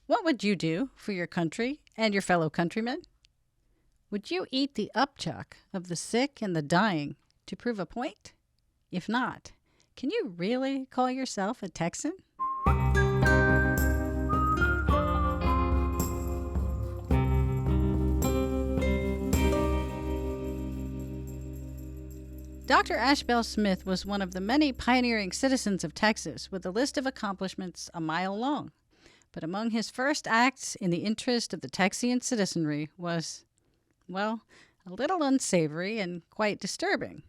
What would you do for your country and your fellow countrymen? Would you eat the upchuck of the sick and the dying to prove a point? If not, can you really call yourself a Texan? Dr. Ashbel Smith was one of the many pioneering citizens of Texas with a list of accomplishments a mile long. But among his first acts in the interest of the Texian citizenry was, well, a little unsavory and quite disturbing.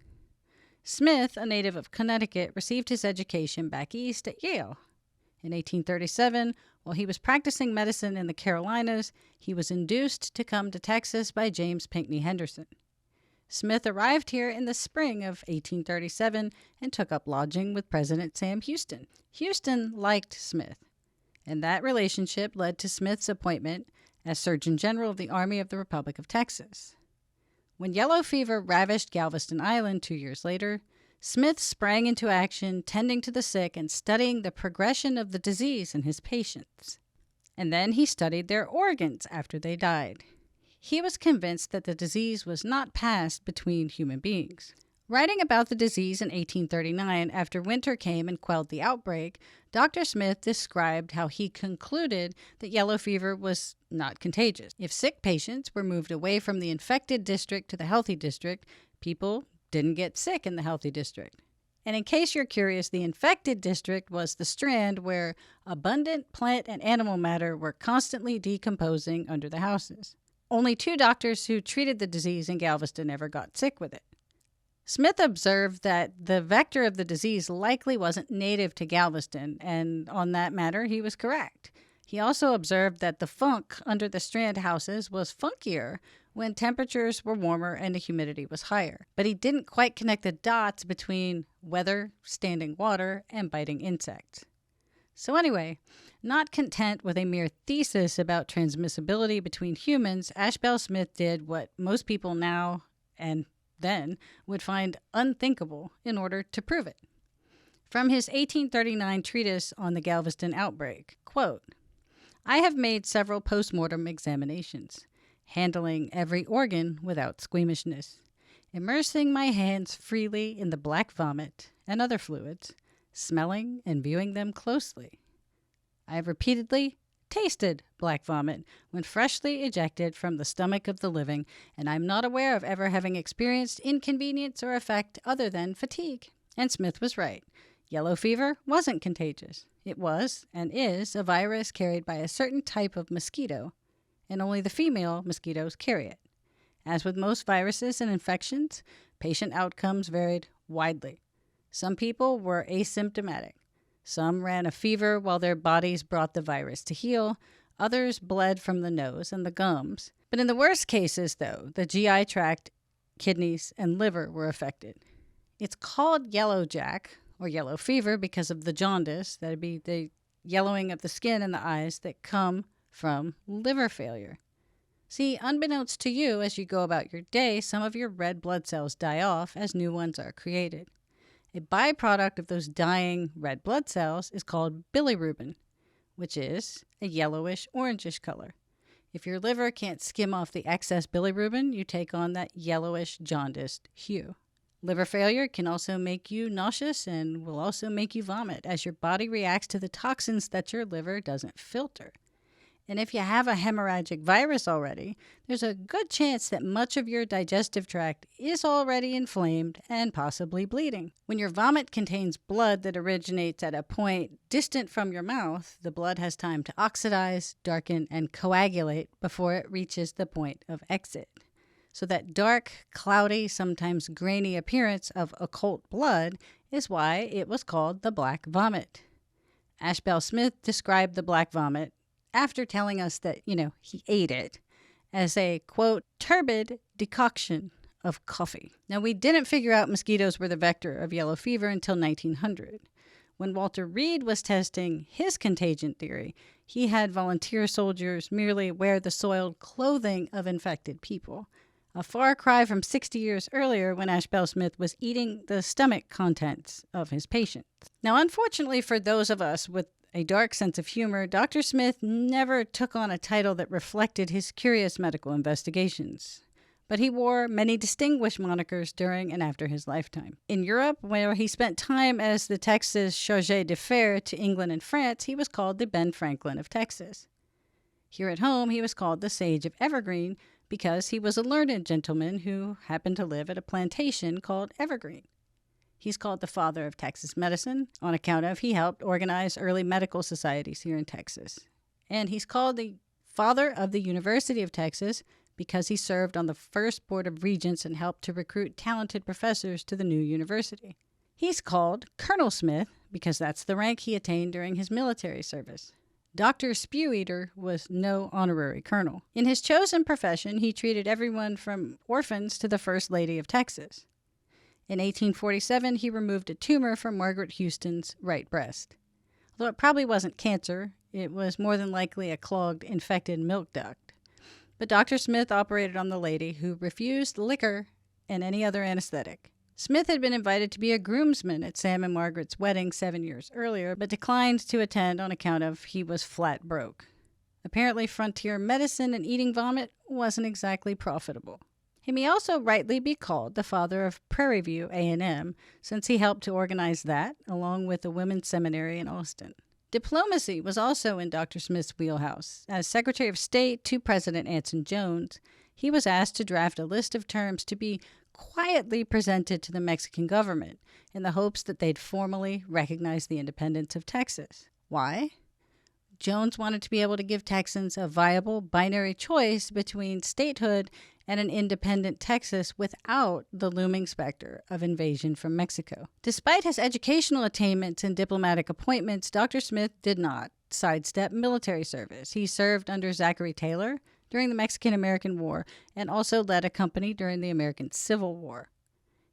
Smith, a native of Connecticut, received his education back east at Yale. In 1837, while he was practicing medicine in the Carolinas, he was induced to come to Texas by James Pinckney Henderson. Smith arrived here in the spring of 1837 and took up lodging with President Sam Houston. Houston liked Smith, and that relationship led to Smith's appointment as Surgeon General of the Army of the Republic of Texas. When yellow fever ravished Galveston Island 2 years later, Smith sprang into action, tending to the sick and studying the progression of the disease in his patients. And then he studied their organs after they died. He was convinced that the disease was not passed between human beings. Writing about the disease in 1839, after winter came and quelled the outbreak, Dr. Smith described how he concluded that yellow fever was not contagious. If sick patients were moved away from the infected district to the healthy district, people didn't get sick in the healthy district. And in case you're curious, the infected district was the strand where abundant plant and animal matter were constantly decomposing under the houses. Only 2 doctors who treated the disease in Galveston ever got sick with it. Smith observed that the vector of the disease likely wasn't native to Galveston, and on that matter, he was correct. He also observed that the funk under the strand houses was funkier when temperatures were warmer and the humidity was higher. But he didn't quite connect the dots between weather, standing water, and biting insects. So anyway, not content with a mere thesis about transmissibility between humans, Ashbel Smith did what most people now and then would find unthinkable in order to prove it. From his 1839 treatise on the Galveston outbreak, quote, "I have made several post-mortem examinations, handling every organ without squeamishness, immersing my hands freely in the black vomit and other fluids, smelling and viewing them closely. I have repeatedly tasted black vomit when freshly ejected from the stomach of the living, and I am not aware of ever having experienced inconvenience or effect other than fatigue." And Smith was right. Yellow fever wasn't contagious. It was, and is, a virus carried by a certain type of mosquito, and only the female mosquitoes carry it. As with most viruses and infections, patient outcomes varied widely. Some people were asymptomatic. Some ran a fever while their bodies brought the virus to heal. Others bled from the nose and the gums. But in the worst cases, though, the GI tract, kidneys, and liver were affected. It's called yellow jack, or yellow fever, because of the jaundice, that'd be the yellowing of the skin and the eyes that come from liver failure. See, unbeknownst to you, as you go about your day, some of your red blood cells die off as new ones are created. A byproduct of those dying red blood cells is called bilirubin, which is a yellowish, orangish color. If your liver can't skim off the excess bilirubin, you take on that yellowish, jaundiced hue. Liver failure can also make you nauseous and will also make you vomit as your body reacts to the toxins that your liver doesn't filter. And if you have a hemorrhagic virus already, there's a good chance that much of your digestive tract is already inflamed and possibly bleeding. When your vomit contains blood that originates at a point distant from your mouth, the blood has time to oxidize, darken, and coagulate before it reaches the point of exit. So that dark, cloudy, sometimes grainy appearance of occult blood is why it was called the black vomit. Ashbel Smith described the black vomit, after telling us that, he ate it, as a, quote, turbid decoction of coffee. Now, we didn't figure out mosquitoes were the vector of yellow fever until 1900. When Walter Reed was testing his contagion theory, he had volunteer soldiers merely wear the soiled clothing of infected people. A far cry from 60 years earlier when Ashbel Smith was eating the stomach contents of his patients. Now, unfortunately for those of us with a dark sense of humor, Dr. Smith never took on a title that reflected his curious medical investigations. But he wore many distinguished monikers during and after his lifetime. In Europe, where he spent time as the Texas chargé d'affaires to England and France, he was called the Ben Franklin of Texas. Here at home, he was called the Sage of Evergreen because he was a learned gentleman who happened to live at a plantation called Evergreen. He's called the father of Texas medicine on account of he helped organize early medical societies here in Texas. And he's called the father of the University of Texas because he served on the first board of regents and helped to recruit talented professors to the new university. He's called Colonel Smith because that's the rank he attained during his military service. Dr. Spew Eater was no honorary colonel. In his chosen profession, he treated everyone from orphans to the First Lady of Texas. In 1847, he removed a tumor from Margaret Houston's right breast. Although it probably wasn't cancer, it was more than likely a clogged, infected milk duct. But Dr. Smith operated on the lady, who refused liquor and any other anesthetic. Smith had been invited to be a groomsman at Sam and Margaret's wedding 7 years earlier, but declined to attend on account of he was flat broke. Apparently, frontier medicine and eating vomit wasn't exactly profitable. He may also rightly be called the father of Prairie View A&M, since he helped to organize that, along with the women's seminary in Austin. Diplomacy was also in Dr. Smith's wheelhouse. As Secretary of State to President Anson Jones, he was asked to draft a list of terms to be quietly presented to the Mexican government in the hopes that they'd formally recognize the independence of Texas. Why? Jones wanted to be able to give Texans a viable binary choice between statehood and an independent Texas without the looming specter of invasion from Mexico. Despite his educational attainments and diplomatic appointments, Dr. Smith did not sidestep military service. He served under Zachary Taylor during the Mexican-American War and also led a company during the American Civil War.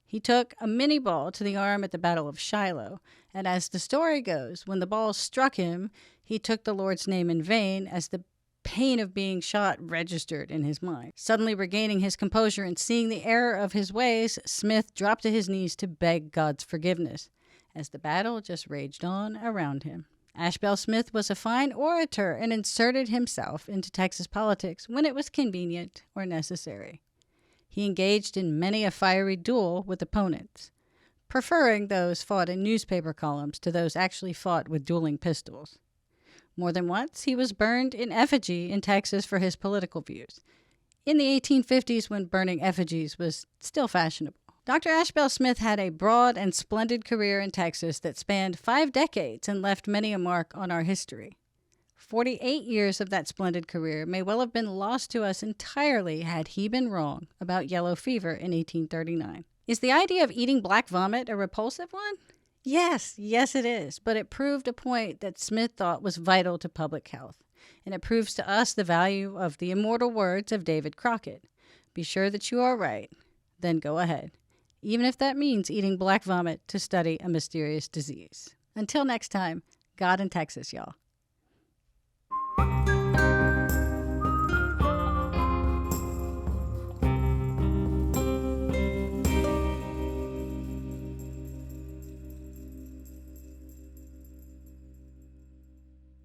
He took a mini ball to the arm at the Battle of Shiloh, and as the story goes, when the ball struck him, he took the Lord's name in vain as the pain of being shot registered in his mind. Suddenly regaining his composure and seeing the error of his ways, Smith dropped to his knees to beg God's forgiveness, as the battle just raged on around him. Ashbel Smith was a fine orator and inserted himself into Texas politics when it was convenient or necessary. He engaged in many a fiery duel with opponents, preferring those fought in newspaper columns to those actually fought with dueling pistols. More than once, he was burned in effigy in Texas for his political views, in the 1850s when burning effigies was still fashionable. Dr. Ashbel Smith had a broad and splendid career in Texas that spanned 5 decades and left many a mark on our history. 48 years of that splendid career may well have been lost to us entirely had he been wrong about yellow fever in 1839. Is the idea of eating black vomit a repulsive one? Yes it is, but it proved a point that Smith thought was vital to public health, and it proves to us the value of the immortal words of David Crockett. Be sure that you are right, then go ahead, even if that means eating black vomit to study a mysterious disease. Until next time, God in Texas, y'all.